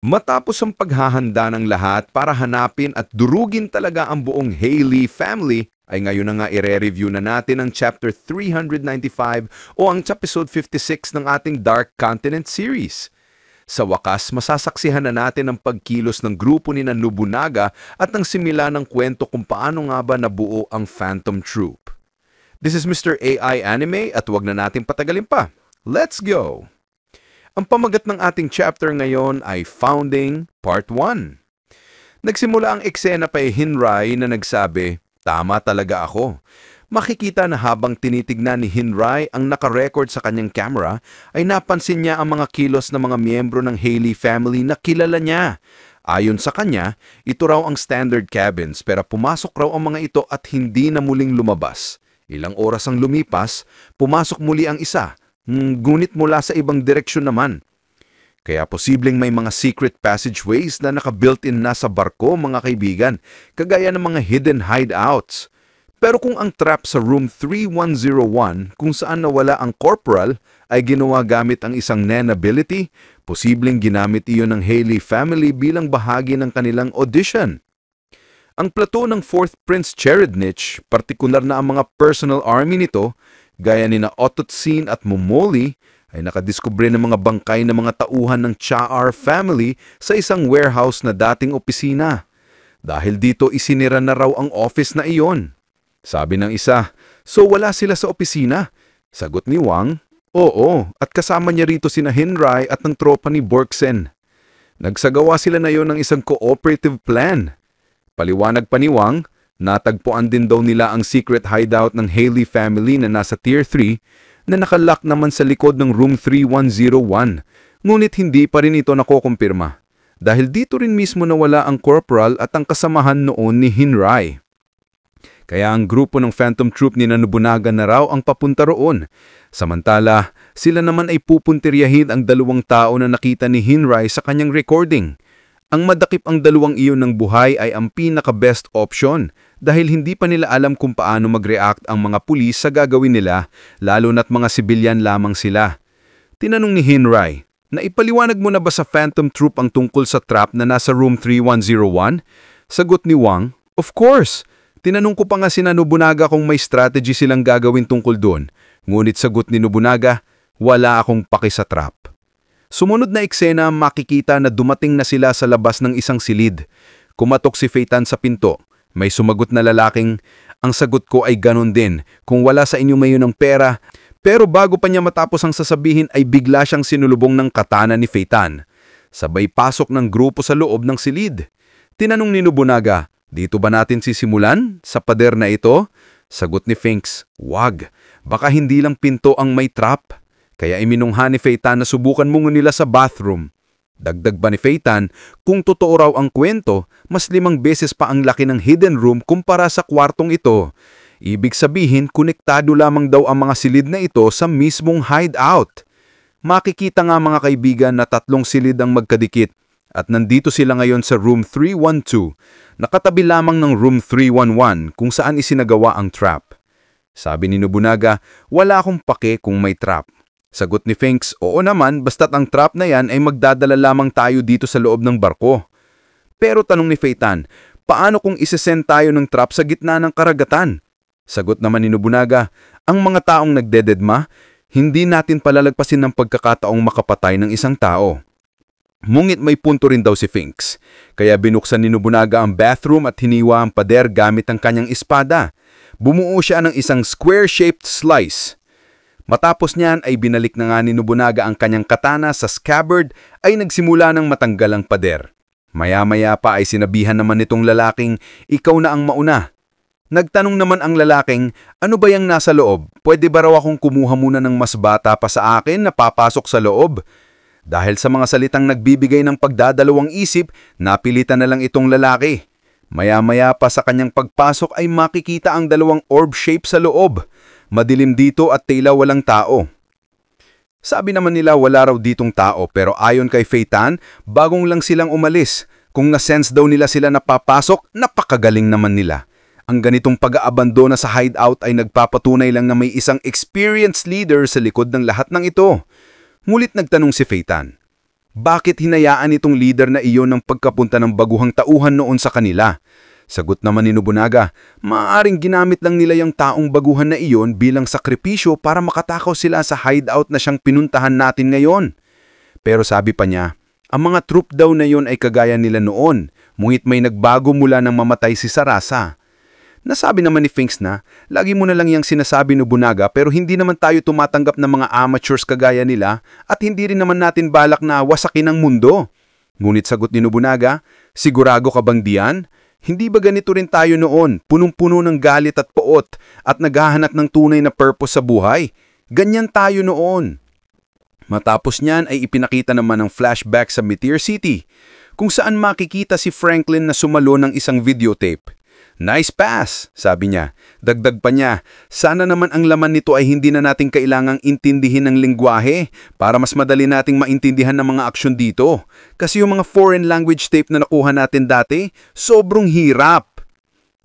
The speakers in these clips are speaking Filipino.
Matapos ang paghahanda ng lahat para hanapin at durugin talaga ang buong Haley family, ay ngayon na nga ire-review na natin ang Chapter 395 o ang Episode 56 ng ating Dark Continent series. Sa wakas, masasaksihan na natin ang pagkilos ng grupo ni Nobunaga at ang simula ng kwento kung paano nga ba nabuo ang Phantom Troop. This is Mr. AI Anime at wag na natin patagalin pa. Let's go! Ang pamagat ng ating chapter ngayon ay Founding Part 1. Nagsimula ang eksena pa Hinrai na nagsabi, "Tama talaga ako." Makikita na habang tinitignan ni Hinrai ang nakarecord sa kanyang camera, ay napansin niya ang mga kilos ng mga miyembro ng Haley family na kilala niya. Ayon sa kanya, ito raw ang standard cabins pero pumasok raw ang mga ito at hindi na muling lumabas. Ilang oras ang lumipas, pumasok muli ang isa. Ngunit mula sa ibang direksyon naman. Kaya posibleng may mga secret passageways na naka-built-in na sa barko, mga kaibigan, kagaya ng mga hidden hideouts. Pero kung ang trap sa room 3101 kung saan nawala ang corporal ay ginawa gamit ang isang Nen ability, posibleng ginamit iyon ng Haley family bilang bahagi ng kanilang audition. Ang plato ng 4th Prince Cherednich, partikular na ang mga personal army nito, gaya ni na Ototsin at Momoli, ay nakadiskubre ng mga bangkay ng mga tauhan ng Chaar family sa isang warehouse na dating opisina. Dahil dito isinira na raw ang office na iyon. Sabi ng isa, "So wala sila sa opisina?" Sagot ni Wang, "Oo, at kasama niya rito sina Hinrai at ng tropa ni Borksen. Nagsagawa sila na yon ng isang cooperative plan." Paliwanag pa ni Wang, natagpuan din daw nila ang secret hideout ng Haley family na nasa Tier 3 na nakalock naman sa likod ng room 3101. Ngunit hindi pa rin ito nakokumpirma dahil dito rin mismo nawala ang corporal at ang kasamahan noon ni Hinrai. Kaya ang grupo ng Phantom Troop ni Nobunaga na raw ang papunta roon. Samantala, sila naman ay pupuntiryahin ang 2 tao na nakita ni Hinrai sa kanyang recording. Ang madakip ang 2 iyon ng buhay ay ang pinaka-best option dahil hindi pa nila alam kung paano mag-react ang mga pulis sa gagawin nila, lalo na't mga sibilyan lamang sila. Tinanong ni Hinrai, "Naipaliwanag mo na ba sa Phantom Troop ang tungkol sa trap na nasa room 3101? Sagot ni Wang, "Of course! Tinanong ko pa nga si Nobunaga kung may strategy silang gagawin tungkol doon. Ngunit sagot ni Nobunaga, "Wala akong paki sa trap." Sumunod na eksena, makikita na dumating na sila sa labas ng isang silid. Kumatok si Feitan sa pinto. May sumagot na lalaking, "Ang sagot ko ay ganon din. Kung wala sa inyo mayon ng pera." Pero bago pa niya matapos ang sasabihin ay bigla siyang sinulubong ng katana ni Feitan. Sabay pasok ng grupo sa loob ng silid. Tinanong ni Nobunaga, "Dito ba natin sisimulan? Sa pader na ito?" Sagot ni Finks, "Wag. Baka hindi lang pinto ang may trap." Kaya iminungha ni Feitan na subukan muna nila sa bathroom. Dagdag ba ni Feitan, kung totoo raw ang kwento, mas 5 beses pa ang laki ng hidden room kumpara sa kwartong ito. Ibig sabihin, konektado lamang daw ang mga silid na ito sa mismong hideout. Makikita nga mga kaibigan na 3 silid ang magkadikit at nandito sila ngayon sa room 312, nakatabi lamang ng room 311 kung saan isinagawa ang trap. Sabi ni Nobunaga, "Wala akong pake kung may trap." Sagot ni Finks, "Oo naman, basta't ang trap na yan ay magdadala lamang tayo dito sa loob ng barko." Pero tanong ni Feitan, "Paano kung isesend tayo ng trap sa gitna ng karagatan?" Sagot naman ni Nobunaga, "Ang mga taong nagdededma, hindi natin palalagpasin ng pagkakataong makapatay ng isang tao." Ngunit may punto rin daw si Finks. Kaya binuksan ni Nobunaga ang bathroom at hiniwa ang pader gamit ang kanyang espada. Bumuo siya ng isang square-shaped slice. Matapos niyan ay binalik na nga ni Nobunaga ang kanyang katana sa scabbard ay nagsimula ng matanggal ang pader. Maya-maya pa ay sinabihan naman nitong lalaking, "Ikaw na ang mauna." Nagtanong naman ang lalaking, "Ano ba yung nasa loob? Pwede ba raw akong kumuha muna ng mas bata pa sa akin na papasok sa loob?" Dahil sa mga salitang nagbibigay ng pagdadalawang isip, napilitan na lang itong lalaki. Maya-maya pa sa kanyang pagpasok ay makikita ang 2 orb shape sa loob. Madilim dito at tila walang tao. Sabi naman nila wala raw ditong tao pero ayon kay Feitan, bagong lang silang umalis. Kung na-sense daw nila sila napapasok, napakagaling naman nila. Ang ganitong pag-aabandona sa hideout ay nagpapatunay lang na may isang experienced leader sa likod ng lahat ng ito. Ngulit nagtanong si Feitan, Bakit hinayaan itong leader na iyon ng pagkapunta ng baguhang tauhan noon sa kanila? Sagot naman ni Nobunaga, maaaring ginamit lang nila yung taong baguhan na iyon bilang sakripisyo para makatakaw sila sa hideout na siyang pinuntahan natin ngayon. Pero sabi pa niya, ang mga troop daw na yun ay kagaya nila noon, ngunit may nagbago mula nang mamatay si Sarasa. Nasabi naman ni Finks na, lagi mo na lang yung sinasabi Nobunaga pero hindi naman tayo tumatanggap ng mga amateurs kagaya nila at hindi rin naman natin balak na wasakin ang mundo. Ngunit sagot ni Nobunaga, sigurado ka bang diyan? Hindi ba ganito rin tayo noon, punong-puno ng galit at poot at naghahanap ng tunay na purpose sa buhay? Ganyan tayo noon. Matapos niyan ay ipinakita naman ng flashback sa Meteor City, kung saan makikita si Franklin na sumalo ng isang videotape. Nice pass, sabi niya. Dagdag pa niya, sana naman ang laman nito ay hindi na natin kailangang intindihin ng lingwahe para mas madali nating maintindihan ng mga aksyon dito. Kasi yung mga foreign language tape na nakuha natin dati, sobrang hirap.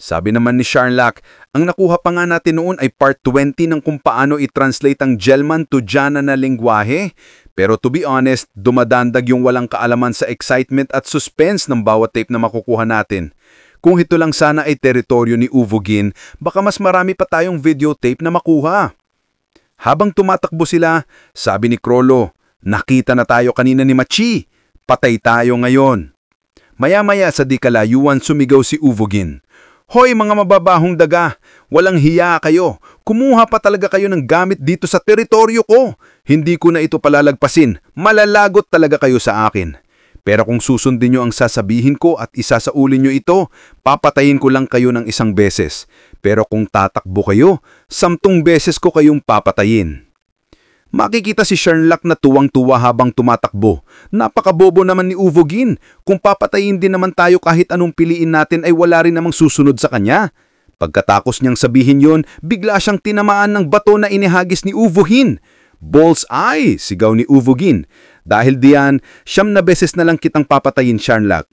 Sabi naman ni Sharlak, ang nakuha pa nga natin noon ay part 20 ng kung paano i-translate ang Gelman to Jana na lingwahe. Pero to be honest, dumadandag yung walang kaalaman sa excitement at suspense ng bawat tape na makukuha natin. Kung ito lang sana ay teritoryo ni Uvogin, baka mas marami pa tayong videotape na makuha. Habang tumatakbo sila, sabi ni Krollo, nakita na tayo kanina ni Machi. Patay tayo ngayon. Maya-maya sa di kalayuan sumigaw si Uvogin. Hoy mga mababahong daga, walang hiya kayo. Kumuha pa talaga kayo ng gamit dito sa teritoryo ko. Hindi ko na ito palalagpasin. Malalagot talaga kayo sa akin. Pero kung susundin nyo ang sasabihin ko at isasaulin nyo ito, papatayin ko lang kayo ng 1 beses. Pero kung tatakbo kayo, 10 beses ko kayong papatayin. Makikita si Sherlock na tuwang-tuwa habang tumatakbo. Napakabobo naman ni Uvogin. Kung papatayin din naman tayo kahit anong piliin natin ay wala rin namang susunod sa kanya. Pagkatapos niyang sabihin yon, bigla siyang tinamaan ng bato na inihagis ni Uvogin. Bullseye! Sigaw ni Uvogin. Dahil diyan, 9 beses na lang kitang papatayin, Sherlock.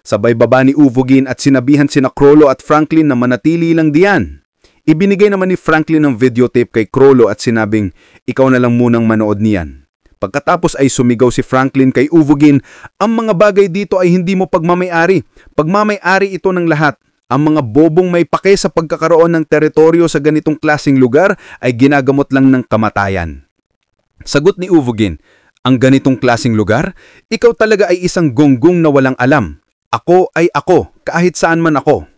Sabay baba ni Uvogin at sinabihan sina Krollo at Franklin na manatili lang diyan. Ibinigay naman ni Franklin ang videotape kay Krollo at sinabing, ikaw na lang munang manood niyan. Pagkatapos ay sumigaw si Franklin kay Uvogin, ang mga bagay dito ay hindi mo pagmamayari. Pagmamayari ito ng lahat. Ang mga bobong may pake sa pagkakaroon ng teritoryo sa ganitong klaseng lugar ay ginagamot lang ng kamatayan. Sagot ni Uvogin, ang ganitong klaseng lugar? Ikaw talaga ay isang gonggong na walang alam. Ako ay ako, kahit saan man ako.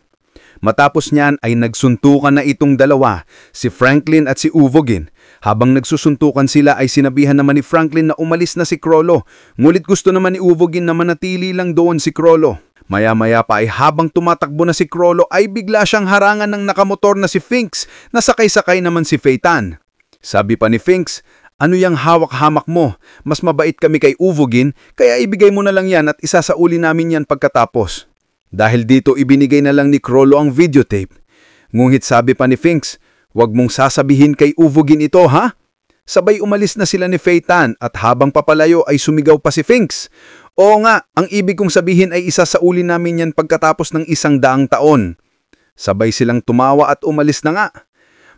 Matapos niyan ay nagsuntukan na itong dalawa, si Franklin at si Uvogin. Habang nagsusuntukan sila ay sinabihan naman ni Franklin na umalis na si Krollo. Ngulit gusto naman ni Uvogin na manatili lang doon si Krollo. Maya-maya pa ay habang tumatakbo na si Krollo ay bigla siyang harangan ng nakamotor na si Finks na sakay-sakay naman si Phaeton. Sabi pa ni Finks, ano yang hawak-hamak mo? Mas mabait kami kay Uvogin, kaya ibigay mo na lang yan at isasauli namin yan pagkatapos. Dahil dito ibinigay na lang ni Krollo ang videotape. Ngunit sabi pa ni Finks, huwag mong sasabihin kay Uvogin ito ha? Sabay umalis na sila ni Phaeton at habang papalayo ay sumigaw pa si Finks. Oo nga, ang ibig kong sabihin ay isasauli namin yan pagkatapos ng 100 taon. Sabay silang tumawa at umalis na nga.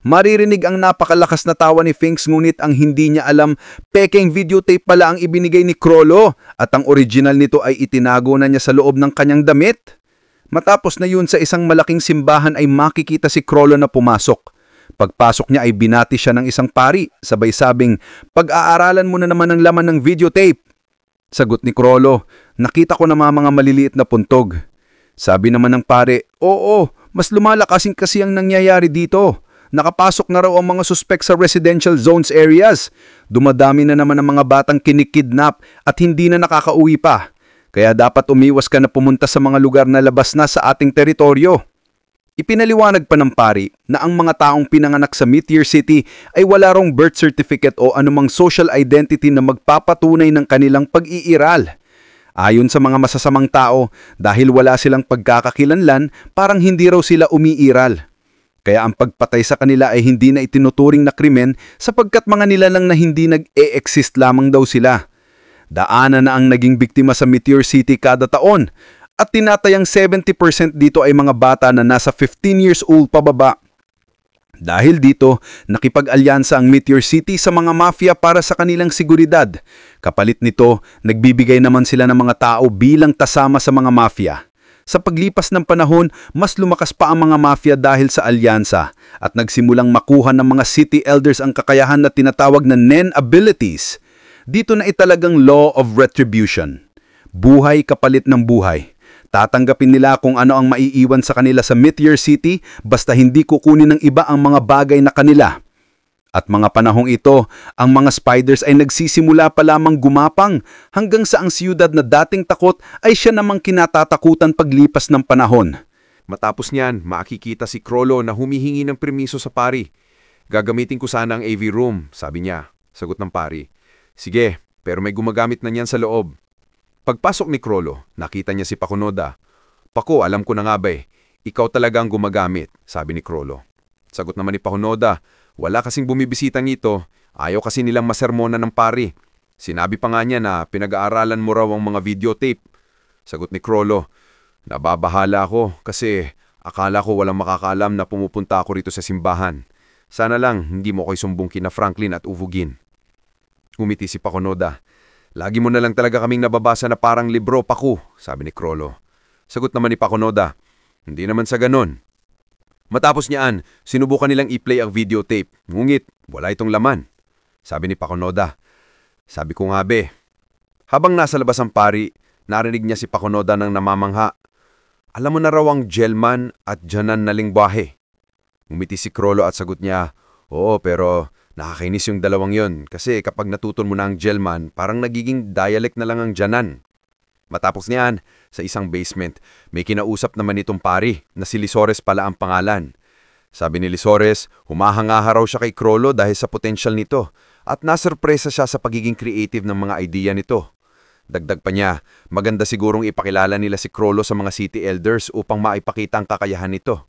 Maririnig ang napakalakas na tawa ni Finks ngunit ang hindi niya alam, pekeng videotape pala ang ibinigay ni Krollo at ang original nito ay itinago na niya sa loob ng kanyang damit. Matapos na yun sa isang malaking simbahan ay makikita si Krollo na pumasok. Pagpasok niya ay binati siya ng isang pari, sabay sabing, pag-aaralan mo na naman ang laman ng videotape. Sagot ni Krollo, nakita ko na mga maliliit na puntog. Sabi naman ng pare, oo, mas lumalakasin kasi ang nangyayari dito. Nakapasok na raw ang mga suspect sa residential zones areas. Dumadami na naman ang mga batang kinikidnap at hindi na nakakauwi pa. Kaya dapat umiwas ka na pumunta sa mga lugar na labas na sa ating teritoryo. Ipinaliwanag pa ng pari na ang mga taong pinanganak sa Meteor City ay wala rong birth certificate o anumang social identity na magpapatunay ng kanilang pag-iiral. Ayon sa mga masasamang tao, dahil wala silang pagkakakilanlan, parang hindi raw sila umiiral. Kaya ang pagpatay sa kanila ay hindi na itinuturing na krimen sapagkat mga nilalang na hindi nag-e-exist lamang daw sila. Daanan na ang naging biktima sa Meteor City kada taon at tinatayang 70% dito ay mga bata na nasa 15 years old pababa. Dahil dito, nakipag-alyansa ang Meteor City sa mga mafia para sa kanilang seguridad. Kapalit nito, nagbibigay naman sila ng mga tao bilang tasama sa mga mafia. Sa paglipas ng panahon, mas lumakas pa ang mga mafia dahil sa alyansa at nagsimulang makuha ng mga city elders ang kakayahan na tinatawag na Nen abilities. Dito na italagang law of retribution. Buhay kapalit ng buhay. Tatanggapin nila kung ano ang maiiwan sa kanila sa Meteor City basta hindi kukunin ng iba ang mga bagay na kanila. At mga panahong ito, ang mga spiders ay nagsisimula pa lamang gumapang hanggang sa ang siyudad na dating takot ay siya namang kinatatakutan paglipas ng panahon. Matapos niyan, makikita si Krollo na humihingi ng permiso sa pari. Gagamitin ko sana ang AV room, sabi niya. Sagot ng pari. Sige, pero may gumagamit na niyan sa loob. Pagpasok ni Krollo, nakita niya si Pakunoda. Paku, alam ko na nga ba ikaw talaga ang gumagamit, sabi ni Krollo. Sagot naman ni Pakunoda, wala kasing bumibisita nito, ayaw kasi nilang masermona ng pari. Sinabi pa nga niya na pinag-aaralan mo raw ang mga videotape. Sagot ni Krollo, nababahala ako kasi akala ko walang makakaalam na pumupunta ako rito sa simbahan. Sana lang hindi mo ko'y sumbong kina Franklin at uvugin. Umiti si Pakunoda. Lagi mo na lang talaga kaming nababasa na parang libro, Paku, sabi ni Krollo. Sagot naman ni Pakunoda, hindi naman sa ganon. Matapos niyaan, sinubukan nilang i-play ang videotape, ngunit wala itong laman. Sabi ni Pakunoda, sabi ko nga be. Habang nasa labas ang pari, narinig niya si Pakunoda ng namamangha. Alam mo na raw ang Gelman at Janan na lingwahe. Umiti si Krollo at sagot niya, oo pero nakakainis yung dalawang yon kasi kapag natutun mo na ang Gelman, parang nagiging dialect na lang ang Janan. Matapos niyan, sa isang basement, may kinausap naman itong pari na si Lisores pala ang pangalan. Sabi ni Lisores, humahanga raw siya kay Krollo dahil sa potential nito at nasurpresa siya sa pagiging creative ng mga idea nito. Dagdag pa niya, maganda sigurong ipakilala nila si Krollo sa mga city elders upang maipakita ang kakayahan nito.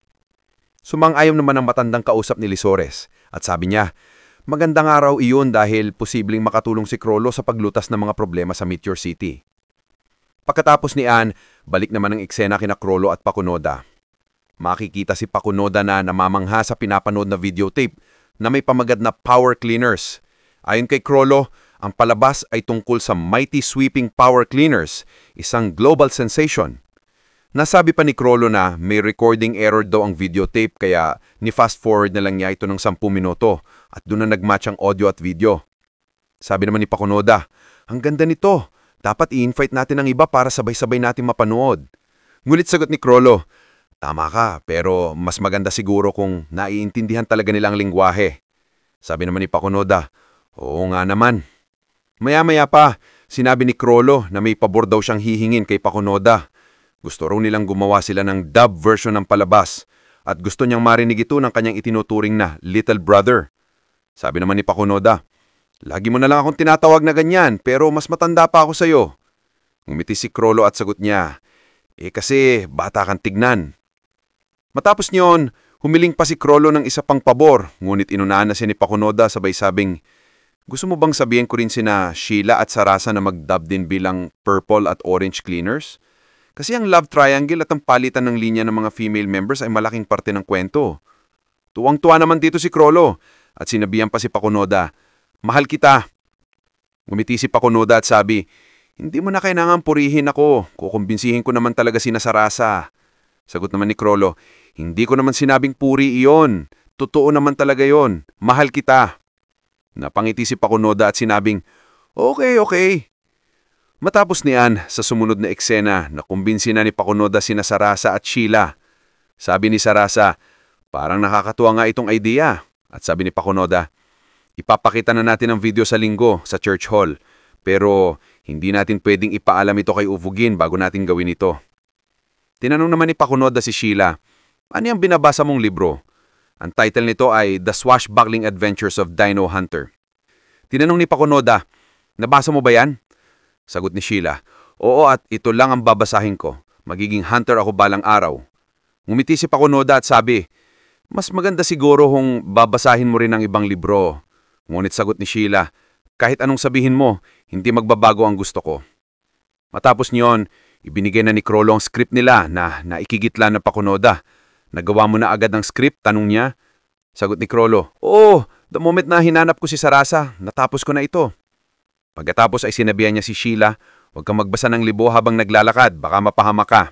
Sumang-ayon naman ang matandang kausap ni Lisores at sabi niya, magandang araw iyon dahil posibleng makatulong si Krollo sa paglutas ng mga problema sa Meteor City. Pagkatapos ni Ann, balik naman ang eksena kina Krollo at Pakunoda. Makikita si Pakunoda na namamangha sa pinapanood na videotape na may pamagat na power cleaners. Ayon kay Krollo, ang palabas ay tungkol sa Mighty Sweeping Power Cleaners, isang global sensation. Nasabi pa ni Krollo na may recording error daw ang videotape kaya ni-fast forward na lang niya ito ng 10 minuto at doon na nagmatch ang audio at video. Sabi naman ni Pakunoda, ang ganda nito. Dapat i-invite natin ang iba para sabay-sabay natin mapanood. Ngulit sagot ni Krollo, tama ka, pero mas maganda siguro kung naiintindihan talaga nilang lingwahe. Sabi naman ni Pakunoda, oo nga naman. Maya-maya pa, sinabi ni Krollo na may pabor daw siyang hihingin kay Pakunoda. Gusto raw nilang gumawa sila ng dub version ng palabas at gusto niyang marinig ito ng kanyang itinuturing na Little Brother. Sabi naman ni Pakunoda, lagi mo na lang akong tinatawag na ganyan pero mas matanda pa ako sa'yo. Ngumiti si Krollo at sagot niya, kasi bata kang tignan. Matapos niyon, humiling pa si Krollo ng isa pang pabor, ngunit inunahan na siya ni Pakunoda sabay sabing, gusto mo bang sabihin ko rin sina Sheila at Sarasa na mag-dub din bilang purple at orange cleaners? Kasi ang love triangle at ang palitan ng linya ng mga female members ay malaking parte ng kwento. Tuwang-tuwa naman dito si Krollo at sinabihan pa si Pakunoda, mahal kita. Ngumiti si Pakunoda at sabi, hindi mo na kailangan purihin ako. Kukumbinsihin ko naman talaga si Sarasa. Sagot naman ni Krollo, hindi ko naman sinabing puri iyon. Totoo naman talaga yon. Mahal kita. Napangiti si Pakunoda at sinabing, okay. Matapos niyan, sa sumunod na eksena, nakumbinsi na ni Pakunoda sina Sarasa at Sheila. Sabi ni Sarasa, parang nakakatuwa nga itong idea. At sabi ni Pakunoda, ipapakita na natin ang video sa linggo sa church hall. Pero hindi natin pwedeng ipaalam ito kay Uvugin bago natin gawin ito. Tinanong naman ni Pakunoda si Sheila, ano yung binabasa mong libro? Ang title nito ay The Swashbuckling Adventures of Dino Hunter. Tinanong ni Pakunoda, nabasa mo ba yan? Sagot ni Sheila, oo at ito lang ang babasahin ko. Magiging hunter ako balang araw. Ngumiti si Pakunoda at sabi, mas maganda siguro kung babasahin mo rin ang ibang libro. Ngunit sagot ni Sheila, kahit anong sabihin mo, hindi magbabago ang gusto ko. Matapos niyon, ibinigay na ni Krollo ang script nila na naikigitla na Pakunoda. Nagawa mo na agad ang script, tanong niya. Sagot ni Krolo. Oo, the moment na hinanap ko si Sarasa, natapos ko na ito. Pagkatapos ay sinabihan niya si Sheila, huwag kang magbasa ng libo habang naglalakad, baka mapahama ka.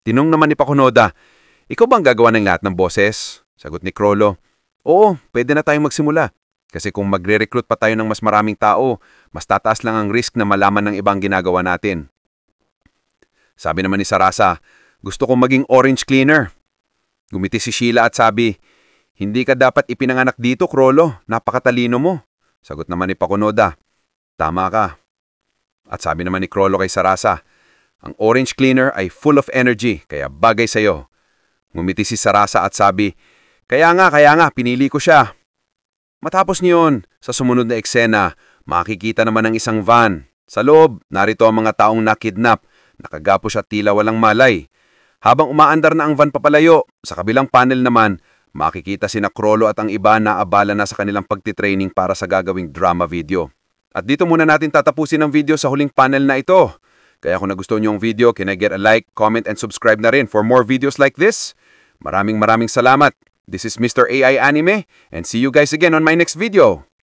Tinong naman ni Pakunoda, ikaw bang gagawa ng lahat ng boses? Sagot ni Krolo. Oo, pwede na tayong magsimula. Kasi kung magre-recruit pa tayo ng mas maraming tao, mas tataas lang ang risk na malaman ng ibang ginagawa natin. Sabi naman ni Sarasa, gusto kong maging orange cleaner. Gumiti si Sheila at sabi, hindi ka dapat ipinanganak dito, Krolo. Napakatalino mo. Sagot naman ni Pakunoda, tama ka. At sabi naman ni Krolo kay Sarasa, ang orange cleaner ay full of energy, kaya bagay sa'yo. Ngumiti si Sarasa at sabi, kaya nga, pinili ko siya. Matapos niyon, sa sumunod na eksena, makikita naman ang isang van. Sa loob, narito ang mga taong nakidnap, nakagapos at tila walang malay. Habang umaandar na ang van papalayo, sa kabilang panel naman, makikita sina Krolo at ang iba na abala na sa kanilang pagtitraining para sa gagawing drama video. At dito muna natin tatapusin ang video sa huling panel na ito. Kaya kung nagustuhan niyo ang video, can I get a like, comment, and subscribe na rin for more videos like this? Maraming salamat. This is Mr. AI Anime, and see you guys again on my next video.